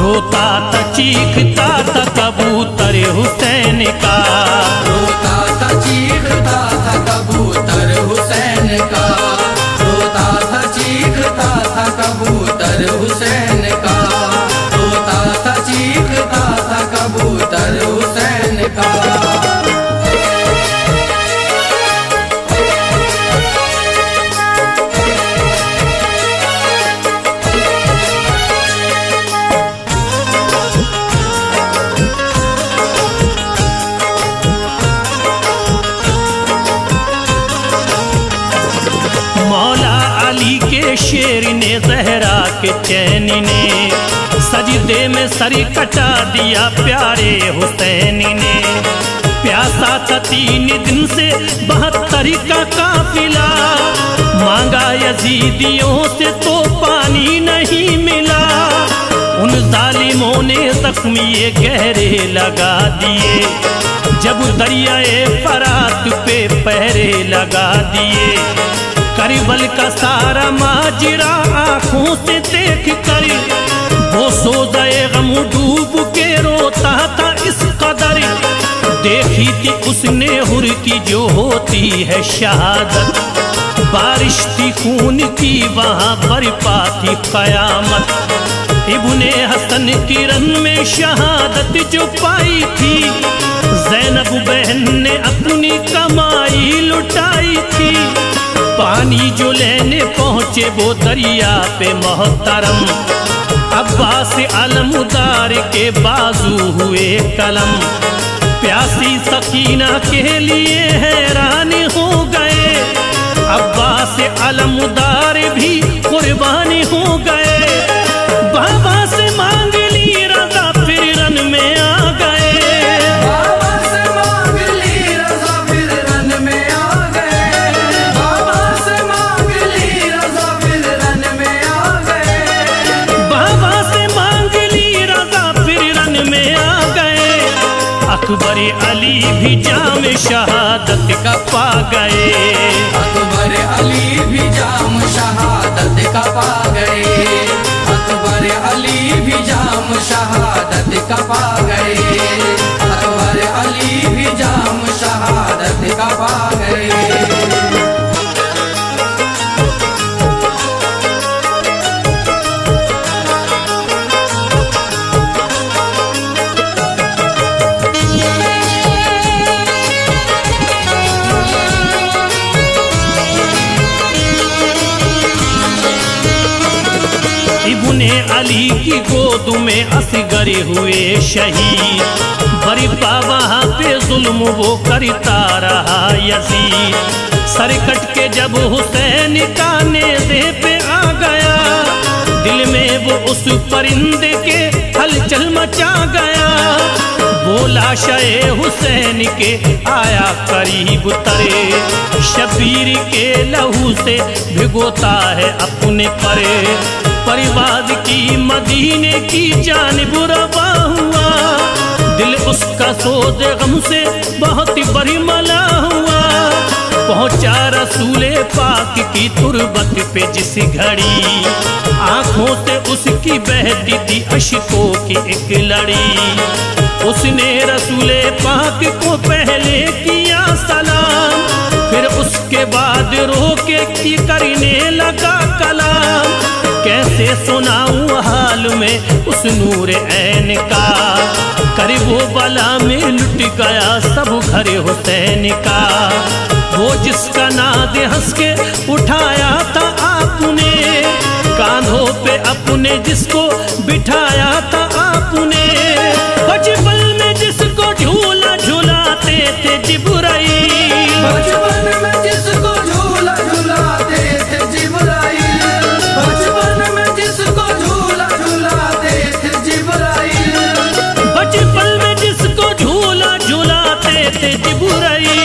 रोता था चीखता था कबूतर हुसैन का, रोता था चीखता था कबूतर हुसैन का, रोता था चीखता था कबूतर हुसैन का, रोता था चीखता था कबूतर हुसैन का। शेर ने जहरा के चैन ने सजदे में सर कटा दिया प्यारे हुसैन ने। प्यासा था 3 दिन से 72 का काफिला, मांगा यजीदियों से तो पानी नहीं मिला। उन जालिमों ने जख्मी ये गहरे लगा दिए, जब दरियाए फरात पे पहरे लगा दिए। करबल का सारा माजरा आंखों से देख कर वो सोज़े गम डूब के रोता था इस कदर। देखी थी उसने हुर की जो होती है शहादत, बारिश थी खून की वहाँ बरपा थी कयामत। इब्ने हसन की रन में शहादत जो पाई थी, ज़ैनब बहन ने अपनी कमाई लुटाई थी। पानी जो लेने पहुँचे वो दरिया पे मोहतरम, अब्बास अलमुदार के बाजू हुए कलम। प्यासी सकीना के लिए हैरान हो गए, अब्बास अलमुदार भी कुर्बानी हो गए। बाबा से मांग ली रज़ा फिर रन में आ गए, बाबा से मांग ली रज़ा फिर रन में आ गए, बाबा से मांग ली रज़ा फिर रन में आ गए, बाबा से मांग ली रज़ा फिर रन में आ गए। अकबर अली भी जाम शहादत का पा गए, अकबर अली भी जाम शहादत का पा गए, अकबर अली भी जाम शहादत का पा गए, अकबर अली भी जाम शहादत का पा गए। इब्ने अली की गोद में असगर हुए शहीद, बरिपा वहाँ पे जुल्म वो करता रहा यजीद। सर कट के जब हुसैन का नेज़े पे आ गया, दिल में वो उस परिंदे के हलचल मचा गया। बोला शे हुसैन के आया करीब तरे, शबीर के लहू से भिगोता है अपने परे। परिवाद की मदीने की जानिब रवा हुआ, दिल उसका सोज़े गम से बहुत बरिमला हुआ। पहुँचा रसूले पाक की तुरबत पे जिस घड़ी, आँखों से उसकी बहती थी अश्कों की एक लड़ी। उसने रसूले पाक को पहले किया सलाम, फिर उसके बाद रोके की करने लगा कलाम। कैसे सुनाऊं हाल में उस नूर ऐन का, कर वो बला में लुट गया सब घर हुसैन का। वो जिसका नाद हंस के उठाया था आपने, कांधों पे अपने जिसको बिठाया था आपने। बचपन में जिसको झूला झूलाते थे जिब्राइल, बचपन में जिसको झूला झूलाते थे जिब्राइल, बचपन में जिसको झूला झूलाते थे जिब्राइल, बचपन में जिसको झूला झूलाते थे जिब्राइल।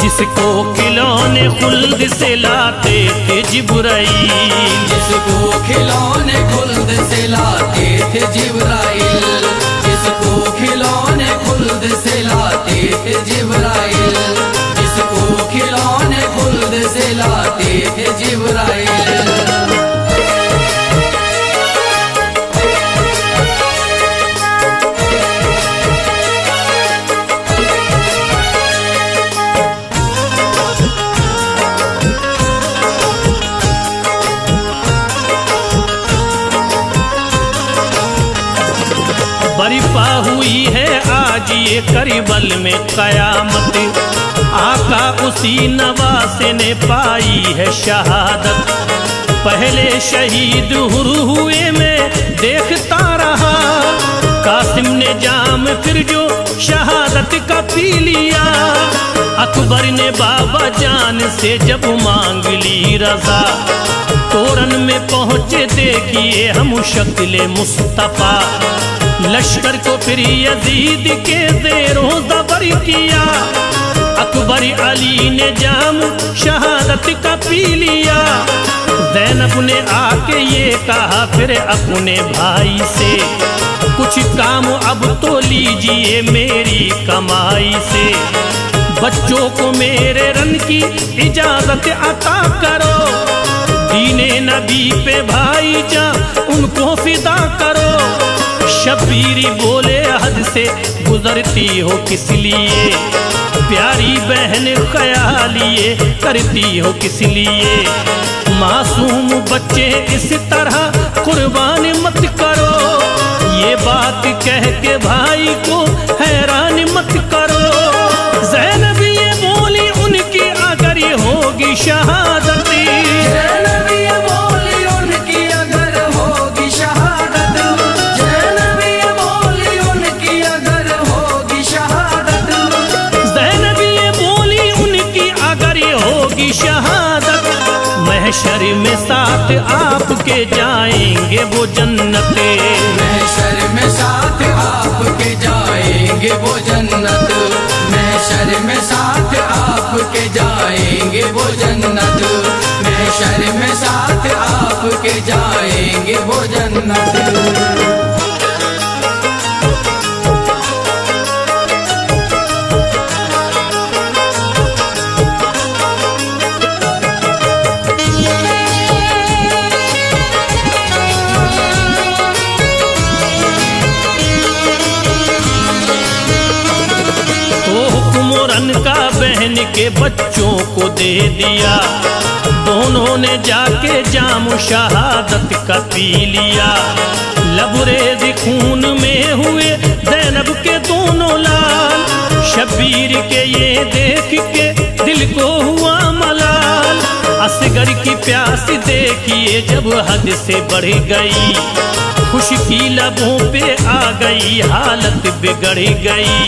जिसको खिलौने खुल्द से लाते थे जिब्राइल, जिसको खिलौने खुल्द से लाते थे जिब्राइल, जिसको खिलौने खुल्द से लाते थे जिब्राइल, जिसको खिलौने खुल्द से लाते थे जिब्राइल। हुई है आज ये करबल में कयामत, आका उसी नवासे ने पाई है शहादत। पहले शहीद हुए मैं देखता रहा, कासिम ने जाम फिर जो शहादत का पी लिया। अकबर ने बाबा जान से जब मांग ली रजा, तोरन में पहुंचे देखिए हम शक्ल मुस्तफा। लश्कर को फिर यजीद के ज़ेरों ज़बर किया, अकबर अली ने जाम शहादत का पी लिया। ज़ैनब ने आके ये कहा फिर अपने भाई से, कुछ काम अब तो लीजिए मेरी कमाई से। बच्चों को मेरे रन की इजाजत अता करो, दीने नबी पे भाई जा उनको फिदा करो। शब्बीरी बोले हद से गुजरती हो किस लिए, प्यारी बहन ख्यालिए करती हो किस लिए। मासूम बच्चे इस तरह कुर्बान मत करो, ये बात कह के भाई को हैरान मत करो। ज़ैनब ये बोली उनकी अगर ये होगी शहादत, ज़ैनब ये बोली उनकी अगर होगी शहादत, ज़ैनब ये बोली उनकी अगर होगी शहादत, ज़ैनब ये बोली उनकी अगर ये होगी शहादत। महशर में साथ आपके जाएंगे वो जन्नते, महशर में साथ आपके जाएंगे वो जन्नत, महशर में साथ आपके जाएंगे वो जन्नत, महशर में साथ आपके जाएंगे वो जन्नत। का बहन के बच्चों को दे दिया, दोनों ने जाके जाम शहादत का पी लिया। लबरेज खून में हुए ज़ैनब के दोनों लाल, शब्बीर के ये देख के दिल को हुआ मलाल। असगर की प्यास देखिए जब हद से बढ़ गई, खुशकी लबों पे आ गई हालत बिगड़ गई।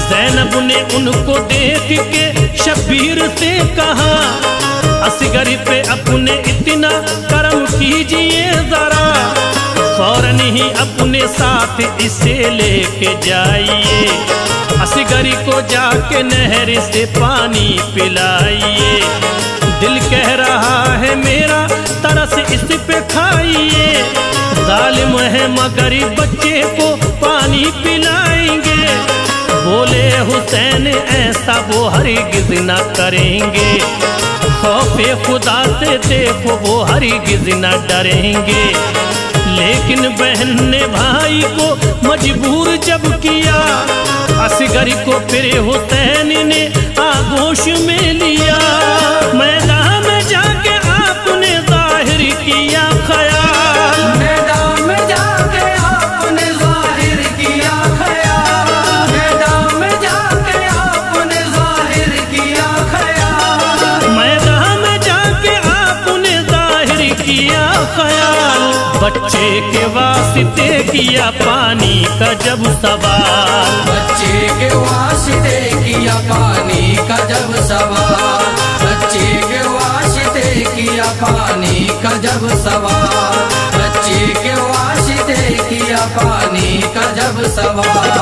ज़ैनब ने उनको देख के शब्बीर से कहा, असगर पे अपने इतना करम कीजिए जरा, फौरन ही अपने साथ इसे लेके जाइए। असगर को जाके नहर से पानी पिलाइए, दिल कह रहा है मेरा तरस इस पे खाइए। जालिम है मगर बच्चे को पानी पिलाएंगे, बोले हुसैन ऐसा वो हरगिज़ न करेंगे। खौफे खुदा से देखो वो हरगिज़ न डरेंगे। लेकिन बहन ने भाई को मजबूर जब किया, असगर को फिर हुसैन ने आगोश में लिया। मैदान में जाके आपने जाहिर किया ख्याल, मैदान में जाके आपने जाहिर किया ख्याल, मैदान में जाके आपने जाहिर किया ख्याल, मैदान में जाके आपने जाहिर किया ख्याल। बच्चे के वास्ते किया पानी का जब सवाल, बच्चे के वास्ते किया पानी का जब सवाल, बच्चे के वास्ते किया पानी का जब सवाल, बच्चे के वास्ते किया पानी का जब सवाल।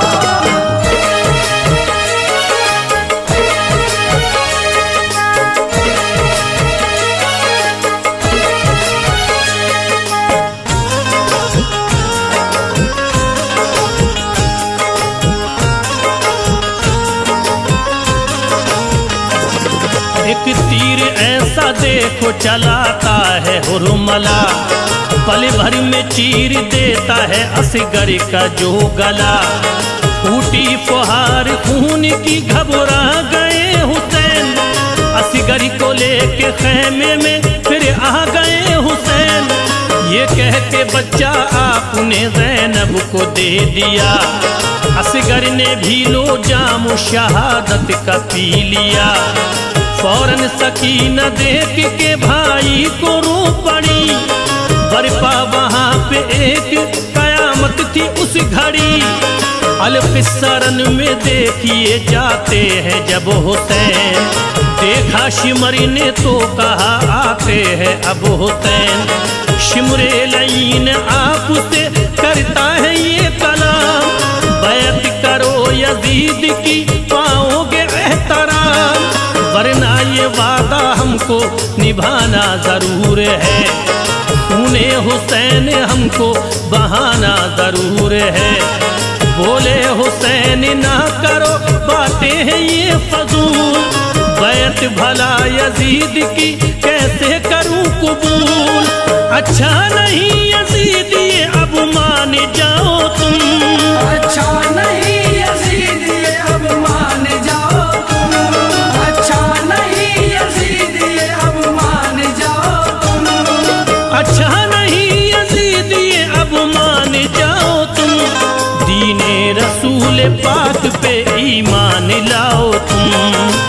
एक तीर ऐसा देखो चलाता है हुरमला, पल भर में चीर देता है असगर का जो गला। फूटी फुहार खून की घबरा गए हुसैन, असगर को लेके खैमे में फिर आ गए हुसैन। ये ये कह के बच्चा आपने ज़ैनब को दे दिया। असगर ने भी लो जाम शहादत का पी लिया। फौरन सकीना देख के भाई को रो पड़ी। बरपा वहाँ पे एक कयामत थी उस घड़ी। अल-किस्सरन में देखिए जाते हैं जब हुसैन। देखा शिमरी ने तो कहा आते हैं अब हुसैन। शिमरे लईन आपसे करता है ये कलाम। बैत करो यजीद की पाओगे एहतराम। वरना ये वादा हमको निभाना जरूर है। खूने हुसैन हमको बहाना जरूर है। बोले हुसैन ना करो बातें हैं ये फजूल। बैत भला यजीद की कैसे करूं कबूल। अच्छा नहीं यजीद ये अब मान जाओ तुम। अच्छा नहीं यजीद ये अब मान जाओ तुम। अच्छा नहीं यजीद ये अब मान जाओ तुम। अच्छा नहीं यजीद ये अब मान जाओ तुम। दीने रसूल पाक पे ईमान लाओ तुम।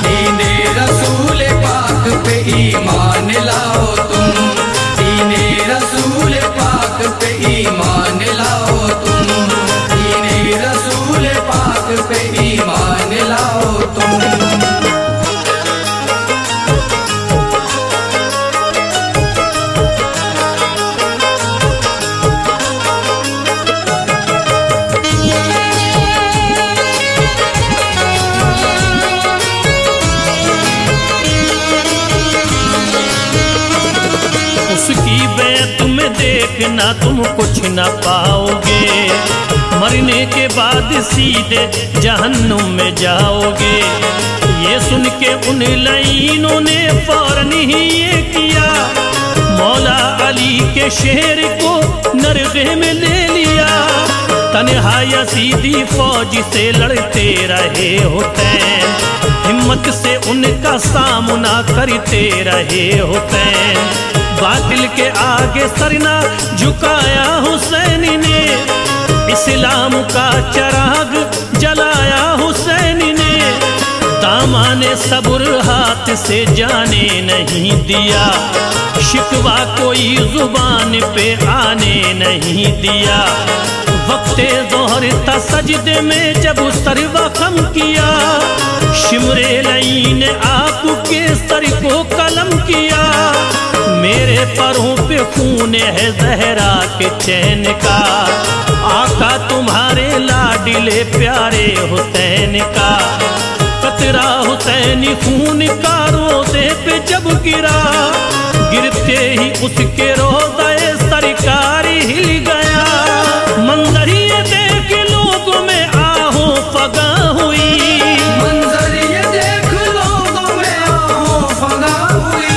दीने रसूल पाक पे ईमान लाओ तुम। दीने रसूल पाक पे ईमान लाओ तुम। दीने रसूल पाक पे ईमान लाओ तुम। उसकी बैत में देखना तुम कुछ न पाओगे। मरने के बाद सीधे जहन्नुम में जाओगे। ये सुन के उन लाइनों ने फौरन ही ये किया। मौला अली के शेर को नरगे में ले लिया। तन्हा यजीदी फौज से लड़ते रहे हुसैन। हिम्मत से उनका सामना करते रहे हुसैन। बातिल के आगे सरना झुकाया हुसैन ने। इस्लाम का चिराग जलाया हुसैन ने। दामाने सब्र हाथ से जाने नहीं दिया। शिकवा कोई जुबान पे आने नहीं दिया। वक्ते ज़ोहर था सजदे में जब सर वखम किया। शिमरे लईन आपके सर को कलम किया। मेरे पैरों पे खून है ज़हरा के चैन का। आका तुम्हारे लाडिले प्यारे हुसैन का। कतरा हुसैनी खून का रोज़े पे जब गिरा। गिरते ही उसके रोज़े सरकार हिल गया। मंजर ये देख लोगों में आहो फगा हुई। मंजर ये देख लोगों में आहो फगा हुई।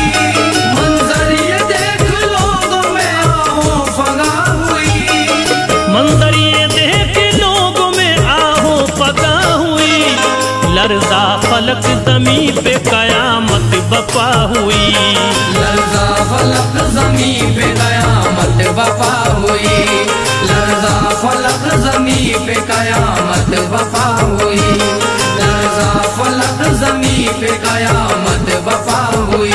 मंजर ये देख लोगों में आहो फगा हुई। मंजर ये देख लोगों में आहो फगा हुई। लर्जा फलक ज़मीं पे कयामत बपा हुई। लर्जा फलक ज़मीं पे कयामत वफा हुई। लर्जा फलक ज़मीं पे कयामत वफा हुई। लर्जा फलक ज़मीं पे कयामत वफा हुई।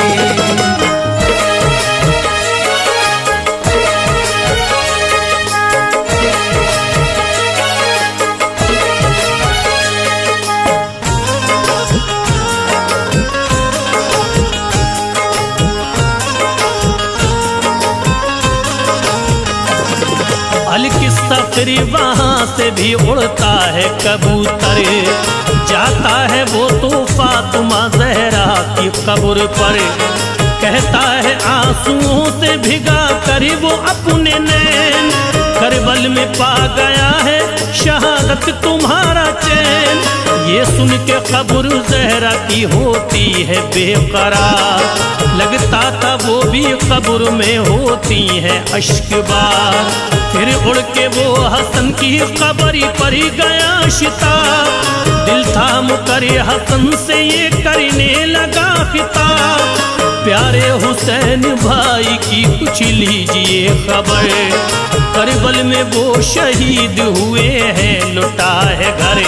अल-किस्सा फिर वहाँ से भी उड़ता है कबूतर। जाता है वो तो फातिमा ज़हरा की कब्र पर। कहता है आंसुओं से भिगा कर वो अपने नैन। करबल में पा गया है शहादत तुम्हारा चैन। ये सुन के कब्र ज़हरा की होती है बेकरार। लगता था वो भी कब्र में होती है अश्कबार। फिर उड़ के वो हसन की कब्र पर गया शिताब। दिल था मुकर हसन से ये करने लगा खिताब। प्यारे हुसैन भाई की कुछ लीजिए खबर, करबल में वो शहीद हुए हैं, लुटा है घर।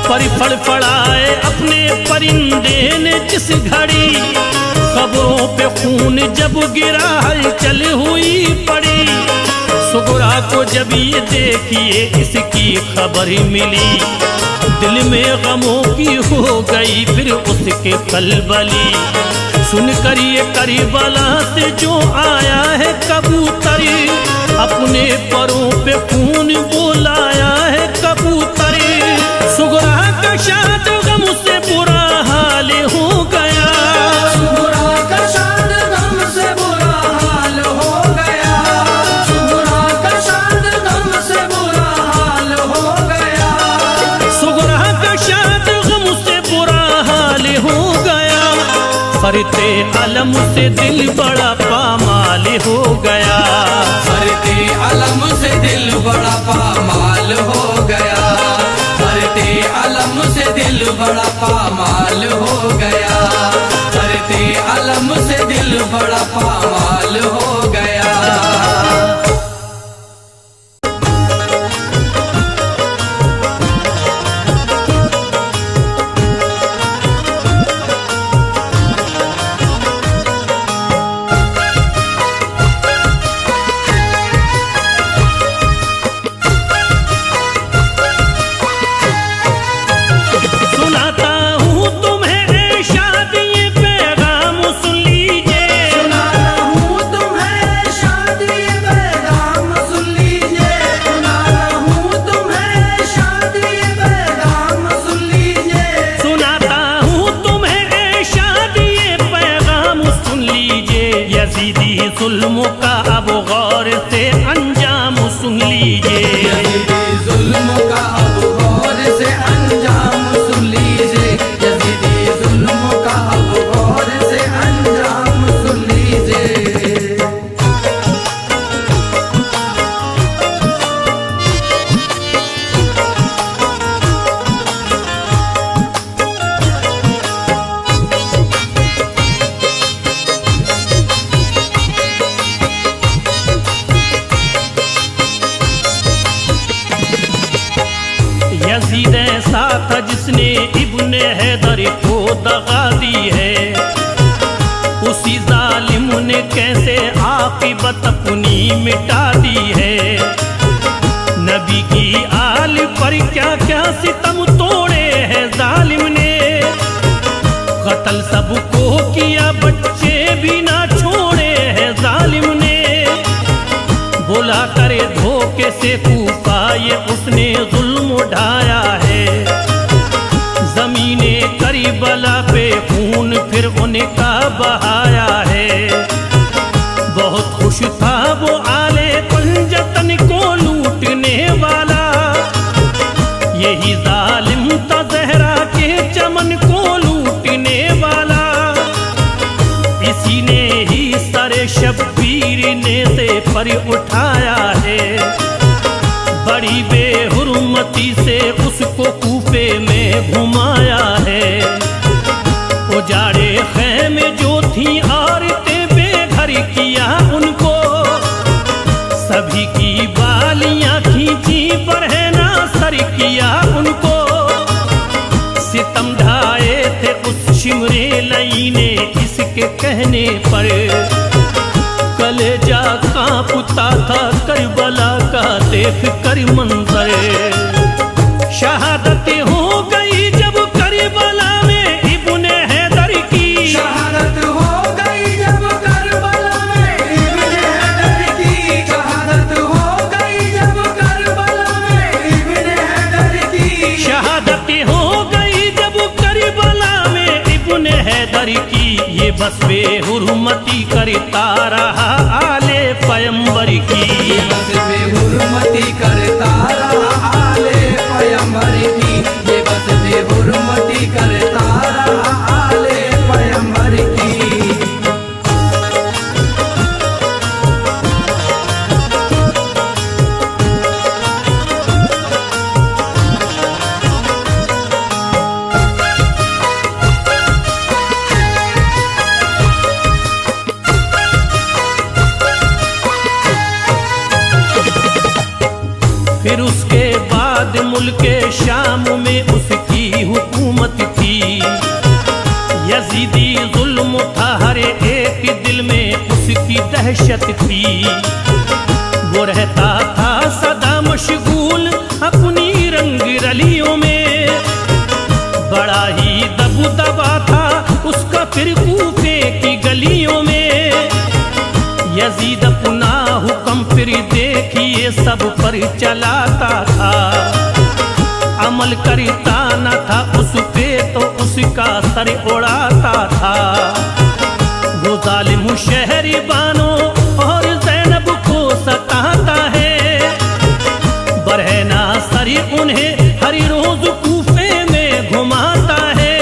पर फड़फड़ाए अपने परिंदे ने जिस घड़ी, खबरों पे खून जब गिरा हलचल हुई पड़ी। सुगरा को जब ये देखिए इसकी खबर मिली, दिल में गमों की हो गई फिर उसके कलबली। सुनकर ये करबला से जो आया है कबूतर, अपने परों पे खून बोलाया है कबूतर। सुगरा का शाद गम से बुरा हाल हो गया, सुगरा का शाद गम से बुरा हाल हो गया, सुगरा का शाद गम से बुरा हाल हो गया, सुगरा का शाद गम से बुरा हाल हो गया। फरते अलम से दिल बड़ा पामाल हो गया, फरते अलम से दिल बड़ा पामाल हो गया, फरते अलम से दिल बड़ा पामाल हो गया, फरते अलम से दिल बड़ा पामाल हो गया। जुल्मों का अब गौर से अंजाम सुन लीजिए, जुल्मों का अब गौर से अंजाम सुन लीजिए, यजीदी जुल्मों का अब गौर से अंजाम सुन लीजिए। यजीद ऐसा था जिसने इब्ने हैदर को दगा दी है, उसी जालिम ने कैसे आक़िबत अपनी मिटा दी है। नबी की आल पर क्या क्या सितम तोड़े हैं जालिम ने, कत्ल सबको किया बच्चे भी ना छोड़े हैं जालिम ने। बोला करे धोखे से कूफा ये उसने जुल्म उठाया है, जमीने करबला पे खून फिर उनका बहाया है। बहुत खुश था वो आले पंजतन को लूटने वाला, यही जालिम था ज़हरा के चमन को लूटने वाला। इसी ने ही सरे शब्बीर ने से पर उठाया है, बड़ी बेहुरमती से उसको कूफे में घुमाया है। उजाड़े खैमे जो थी औरतें बेघर किया उनको, सभी की बालियां खींची पर है ना सर किया उनको। सितम ढाए थे उस शिमरे लई ने इसके कहने पर, कलेजा कांपता था करबला का देख कर मंजर। शहादत हो गई जब करबला में इब्ने हैदर की, शहादत हो गई जब करबला में इब्ने हैदर की, शहादत हो गई जब करबला में इब्ने हैदर की, शहादत हो गई जब करबला में इब्ने हैदर की। ये बस बेहुरमती करता रहा आले पैगंबर की, ये बस बेहुरमती करता रहा आले पैगंबर की, ये बस बेहुरमती करता रहा आले पैगंबर की। फिर उसके बाद मुल्के शाम में उसकी हुकूमत थी। यजीदी जुल्म था हर एक दिल में उसकी दहशत थी। वो रहता था सदा मशगूल अपनी रंग रलियों में, बड़ा ही दबदबा था उसका फिर कूफे की गलियों में। यजीद अपना हुक्म फिर देखिए सब पर चलाता था, अमल करता न था उस पे तो उसका सर उड़ाता था। वो जालिम शहरी बानो और ज़ैनब को सताता है, बरहना सरी उन्हें हर रोज कूफे में घुमाता है।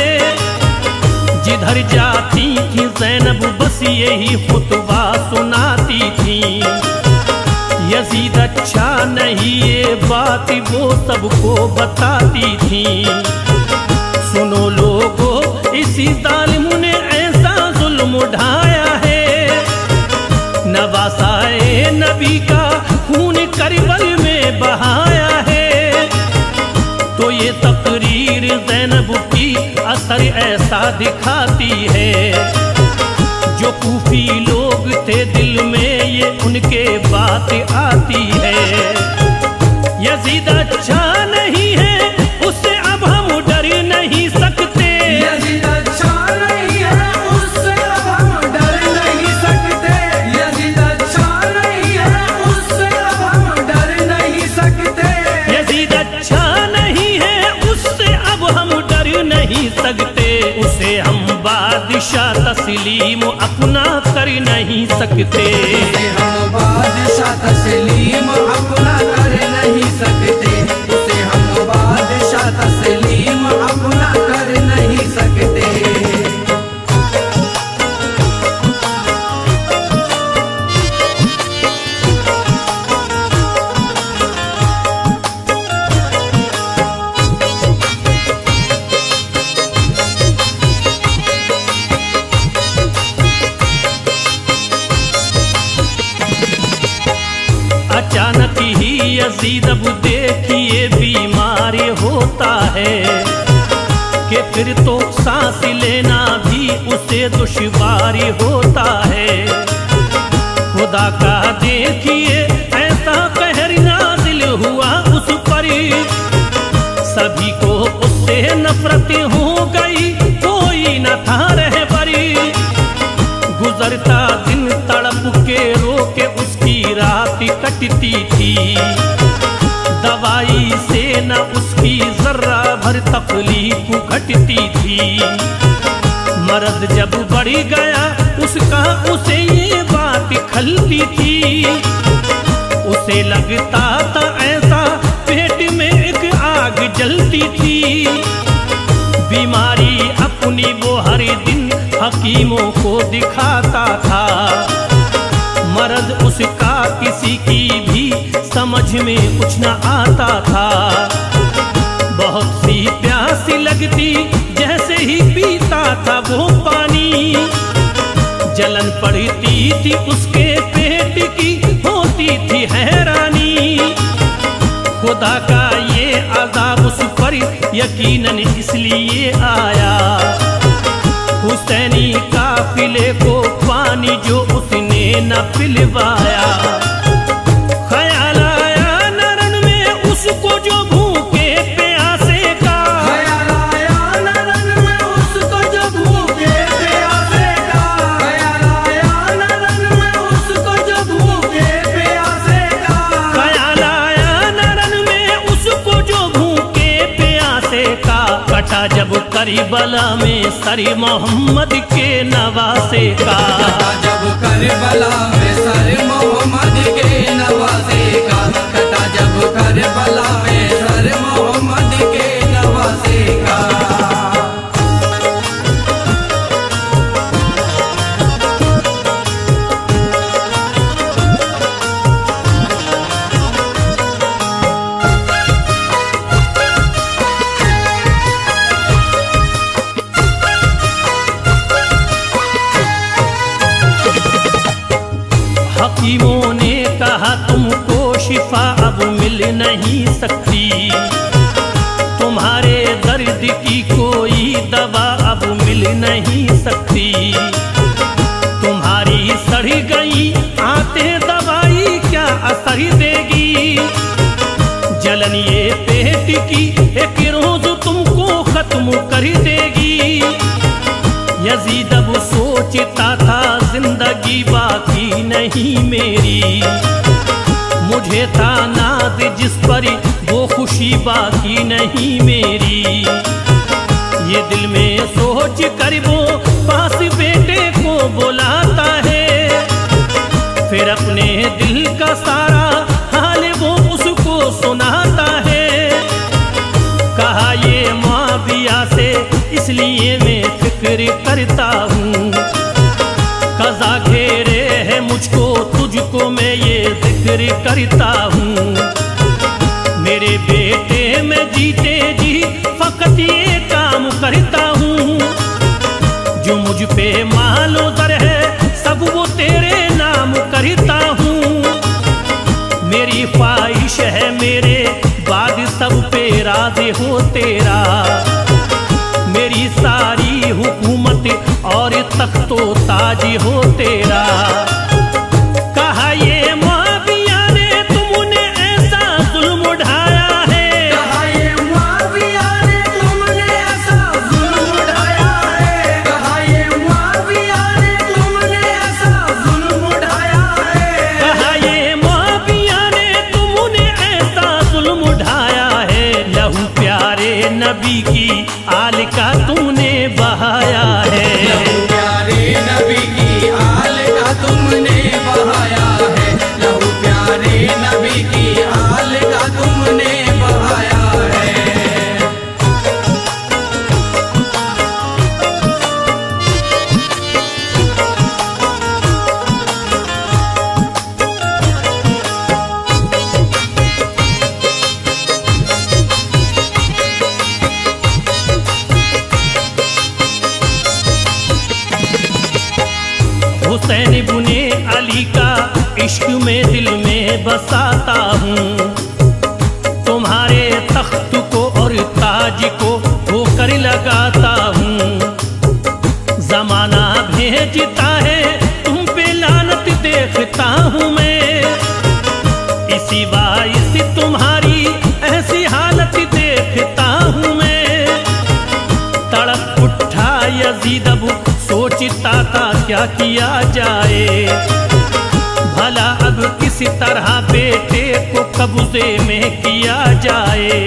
जिधर जाती थी ज़ैनब बस यही खुतबा सुनाती थी। यजीद अच्छा नहीं ये बात वो सबको बताती थी। सुनो लोगो इसी जालिम ने ऐसा जुल्म उठाया है, नवासाए नबी का खून करबल में बहाया है। तो ये तकरीर ज़ैनब की असर ऐसा दिखाती है, जो कूफी लोग थे दिल में ये उनके बात आती है। यजीद अच्छा नहीं है उससे अब हम डर नहीं सकते। यजीद अच्छा नहीं है उससे अब हम डर नहीं सकते। यजीद अच्छा नहीं है उससे अब हम डर नहीं सकते। यजीद अच्छा नहीं है उससे अब हम डर नहीं सकते। उसे हम बादशाह तस्लीम अपना कर नहीं सकते। उसे हम बादशाह तस्लीम अपना कर नहीं सकते। उसे हम बादशाह तस्लीम अपना कर नहीं सकते। अचानक ही यजीद अब देखिए बीमार होता है, कि फिर तो सांस लेना भी उसे दुश्वार होता है। खुदा का देखिए ऐसा कहर नाजिल हुआ उस पर, सभी को उससे नफरत हो गई कोई न था रहबरी। गुजरता दिन तड़प के रोके उसकी रात कटती थी, दवाई से न उसकी जर्रा भर तकलीफ घटती थी। मर्द जब बढ़ गया उसका उसे ये बात खलती थी। उसे लगता था ऐसा पेट में एक आग जलती थी। बीमारी अपनी वो हर दिन हकीमों को दिखाता था, मर्द उसका किसी की भी समझ में कुछ न आता था। बहुत सी प्यासी लगती जैसे ही पीता था वो पानी, जलन पड़ती थी उसके पेट की होती थी हैरानी। खुदा का ये अज़ाब उस पर यकीनन इसलिए आया, हुसैनी काफिले को पानी जो उसने न पिलवाया। ख्याल आया नरन में उसको जो भूखे प्यासे का, ख्याल आया नरन में उसको जो भूखे प्यासे का। ख्याल आया नरन में उसको जो भूखे प्यासे का। ख्याल आया नरन में उसको जो भूखे प्यासे का। कटा जब करबला में सर मोहम्मद के नवासे का। कटा जब करबला में सर मोहम्मद के नवासे का। कटा जब करबला में सर मोहम्मद के नवासे का। हकीमों ने कहा तुमको शिफा अब मिल नहीं सकती। तुम्हारे दर्द की कोई दवा अब मिल नहीं सकती। तुम्हारी सड़ी गई आते दवाई क्या असर देगी। जलन ये पेट की एक रोज तुमको खत्म कर देगी। यजीद अब सोचता था जिंदगी बाकी नहीं मेरी। मुझे था नाज जिस पर वो खुशी बाकी नहीं मेरी। ये दिल में सोच कर वो पास बेटे को बुलाता है। फिर अपने दिल का सारा हाल वो उसको सुनाता है। कहा ये मुआविया से इसलिए मैं फिक्र करता हूँ। कज़ा घेरे है मुझको तुझको मैं ये जिक्र करता हूँ। मेरे बेटे में जीते जी फकत ये काम करता हूँ। जो मुझ पे मालो दर है सब वो तेरे नाम करता हूँ। मेरी ख्वाहिश है मेरे बाद सब पे राज़ी हो तेरा। मेरी सारी हुकूमत और तख्तो ताज हो तेरा। कहा ये मुआविया ने तुमने ऐसा जुल्म उठाया है। कहा ये मुआविया ने तुमने ऐसा जुल्म उठाया है। कहा ये मुआविया ने तुमने ऐसा जुल्म उठाया है। कहा ये मुआविया ने तुमने ऐसा जुल्म उठाया है। लहू प्यारे नबी की आल का तूने बहाया है। लहू प्यारे नबी की आल का तुमने बहाया है। लहू प्यारे नबी की आल का तुमने बहाया है। हुसैन इब्ने अली का इश्क में दिल में बसाता हूँ। तुम्हारे तख्त को और ताज को होकर लगाता हूँ। जमाना भेजता है तुम पे लानत देखता हूँ मैं। इसी बाइस तुम्हारी ऐसी हालत देखता हूँ मैं। तड़प उठा यजीद अब सोचता था क्या किया जाए। भला अब किस तरह बेटे को कब्जे में किया जाए।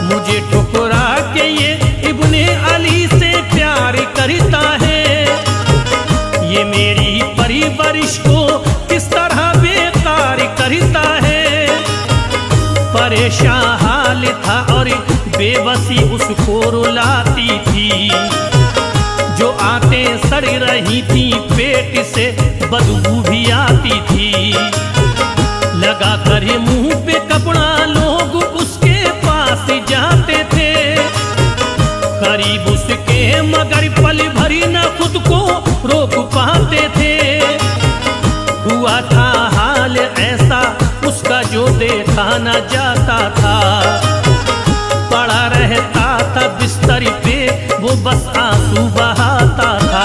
मुझे ठुकरा के ये इब्ने अली से प्यार करता है। ये मेरी परवरिश को किस तरह बेकार करता है। परेशान हाल था और बेबसी उसको रुलाती थी। जो आते सड़ रही थी पेट से बदबू भी आती थी। लगा कर मुंह पे कपड़ा लोग उसके पास जाते थे। करीब उसके मगर पल भरी न खुद को रोक पाते थे। हुआ था हाल ऐसा उसका जो देखा न जाता था। पड़ा रहता था बिस्तर पे वो बस आंसू बहाता था।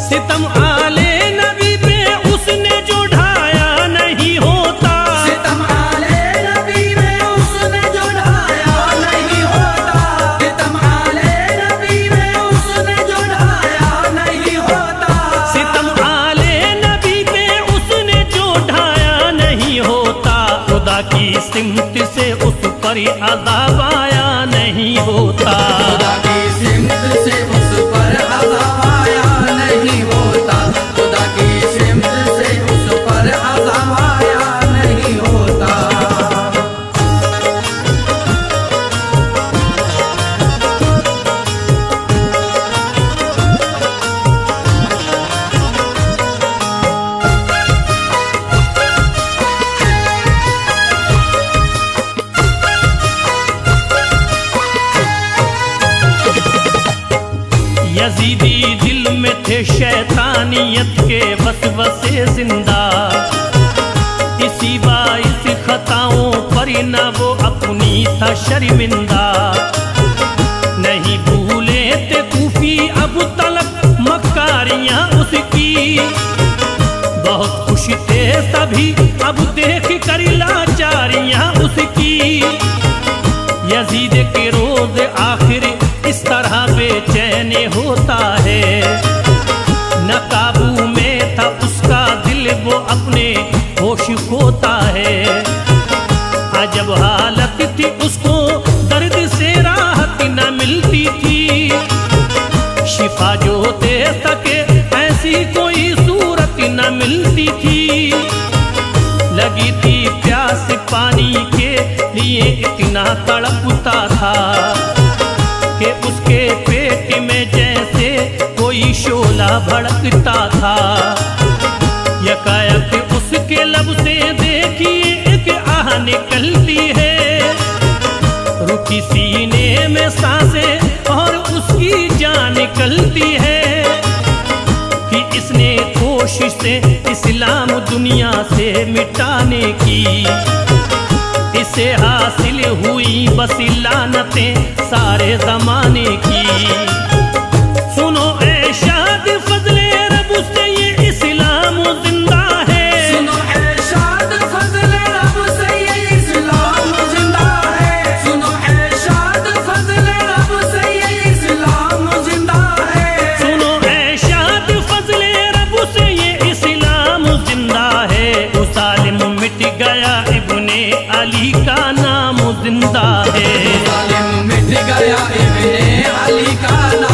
सितम आले नबी पे उसने जो ढाया नहीं होता। सितम आले नबी में उसने जो ढाया नहीं होता। सितम आले नबी में उसने जो ढाया नहीं होता। सितम आले नबी पे उसने जो ढाया नहीं होता। खुदा की सिमत से उस पर अज़ाब आया नहीं होता। खुदा की सिमत से उस पर अज़ाब आया नहीं होता। खुदा की सिमत से उस पर अज़ाब आया नहीं होता। यजीदी दिल में थे शैतानियत के वसवसे जिंदा। इसी बाइस खताओं पर न वो अपनी था शर्मिंदा। नहीं भूले थे कूफी अब तलक मक्कारियां उसकी। बहुत खुश थे सभी अब देख कर लाचारियां उसकी। यजीद के रोज आखिर इस तरह बेचैन होता है। न काबू में था उसका दिल वो अपने होश खोता है। अजब हालत थी उसको दर्द से राहत न मिलती थी। शिफा जो दे सके ऐसी कोई सूरत न मिलती थी। लगी थी प्यास पानी के लिए इतना तड़पता था कि उसके पेट में जैसे कोई शोला भड़कता था। यकायक उसके लब से देखिए एक आह निकलती है। रुकी सीने में सांसें और उसकी जान निकलती है कि इसने कोशिश से इस्लाम दुनिया से मिटाने की। इसे हासिल हुई बस लानतें सारे जमाने की। सुनो ऐ शाद फजले रब से ये इस्लाम जिंदा है। सुनो ऐ शाद फजले रब से ये इस्लाम जिंदा है। सुनो ऐ शाद फजले रब से ये इस्लाम जिंदा है। सुनो ऐ शाद फजले रब से ये इस्लाम जिंदा है। वो सालिम मिट गया इब्ने अली का नाम जिंदा है। जालिम मिट गया इब्ने अली का नाम